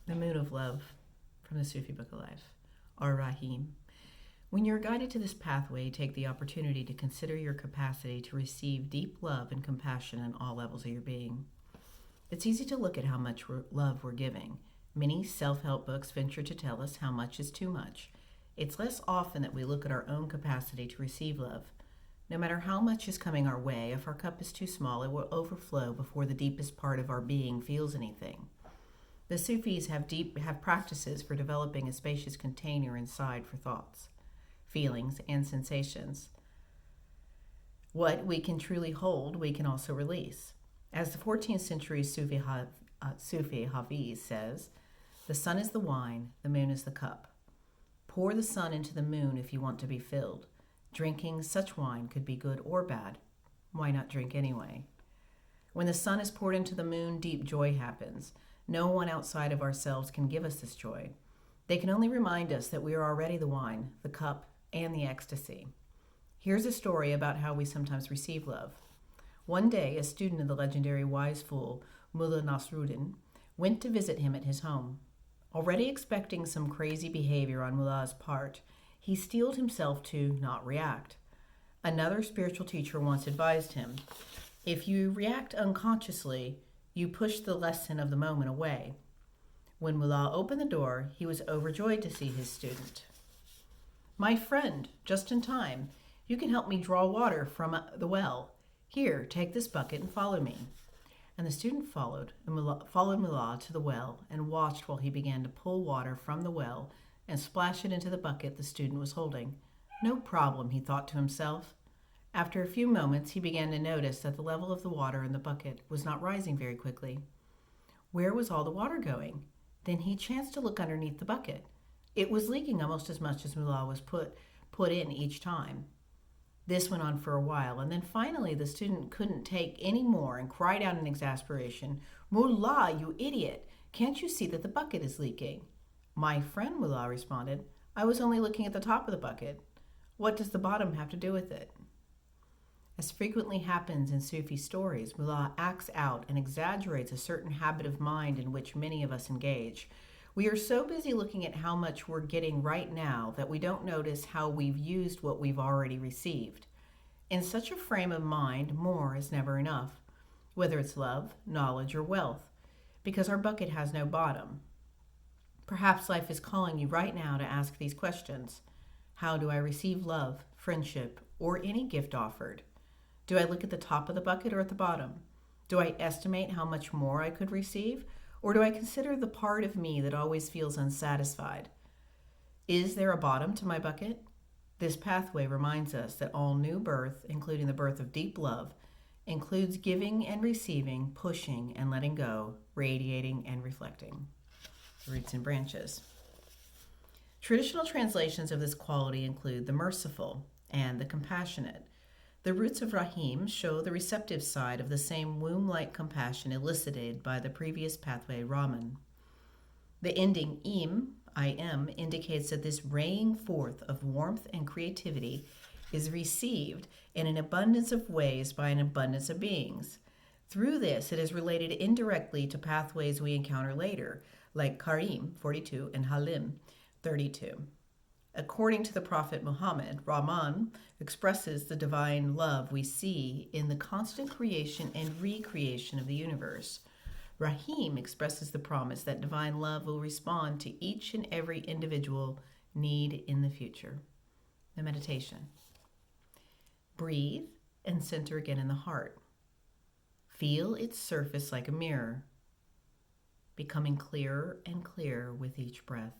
The Moon of Love from the Sufi Book of Life, Ar-Rahim. When you're guided to this pathway, take the opportunity to consider your capacity to receive deep love and compassion in all levels of your being. It's easy to look at how much love we're giving. Many self-help books venture to tell us how much is too much. It's less often that we look at our own capacity to receive love. No matter how much is coming our way, if our cup is too small, it will overflow before the deepest part of our being feels anything. The Sufis have practices for developing a spacious container inside for thoughts, feelings, and sensations. What we can truly hold, we can also release. As the 14th century Sufi Hafiz says, the sun is the wine, the moon is the cup. Pour the sun into the moon if you want to be filled. Drinking such wine could be good or bad. Why not drink anyway? When the sun is poured into the moon, deep joy happens. No one outside of ourselves can give us this joy. They can only remind us that we are already the wine, the cup, and the ecstasy. Here's a story about how we sometimes receive love. One day, a student of the legendary wise fool, Mullah Nasruddin, went to visit him at his home. Already expecting some crazy behavior on Mullah's part, he steeled himself to not react. Another spiritual teacher once advised him, if you react unconsciously, you push the lesson of the moment away. When Mullah opened the door, he was overjoyed to see his student. My friend, just in time, you can help me draw water from the well. Here, take this bucket and follow me. And the student followed Mullah to the well and watched while he began to pull water from the well and splash it into the bucket the student was holding. No problem, he thought to himself. After a few moments, he began to notice that the level of the water in the bucket was not rising very quickly. Where was all the water going? Then he chanced to look underneath the bucket. It was leaking almost as much as Mullah was put in each time. This went on for a while, and then finally the student couldn't take any more and cried out in exasperation, Mullah, you idiot! Can't you see that the bucket is leaking? My friend, Mullah responded, I was only looking at the top of the bucket. What does the bottom have to do with it? As frequently happens in Sufi stories, Mullah acts out and exaggerates a certain habit of mind in which many of us engage. We are so busy looking at how much we're getting right now that we don't notice how we've used what we've already received. In such a frame of mind, more is never enough, whether it's love, knowledge, or wealth, because our bucket has no bottom. Perhaps life is calling you right now to ask these questions. How do I receive love, friendship, or any gift offered? Do I look at the top of the bucket or at the bottom? Do I estimate how much more I could receive? Or do I consider the part of me that always feels unsatisfied? Is there a bottom to my bucket? This pathway reminds us that all new birth, including the birth of deep love, includes giving and receiving, pushing and letting go, radiating and reflecting. Roots and branches. Traditional translations of this quality include the merciful and the compassionate. The roots of Rahim show the receptive side of the same womb-like compassion elicited by the previous pathway, Rahman. The ending im indicates that this raying forth of warmth and creativity is received in an abundance of ways by an abundance of beings. Through this, it is related indirectly to pathways we encounter later, like Karim, 42, and Halim, 32. According to the Prophet Muhammad, Rahman expresses the divine love we see in the constant creation and recreation of the universe. Rahim expresses the promise that divine love will respond to each and every individual need in the future. The meditation. Breathe and center again in the heart. Feel its surface like a mirror, becoming clearer and clearer with each breath.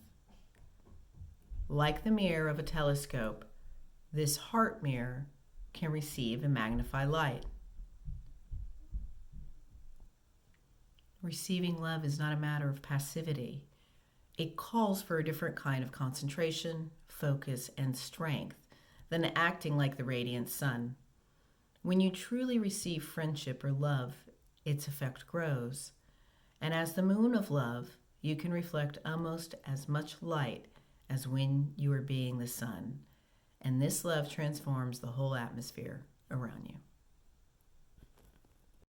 Like the mirror of a telescope, this heart mirror can receive and magnify light. Receiving love is not a matter of passivity. It calls for a different kind of concentration, focus, and strength than acting like the radiant sun. When you truly receive friendship or love, its effect grows. And as the moon of love, you can reflect almost as much light as when you are being the sun. And this love transforms the whole atmosphere around you.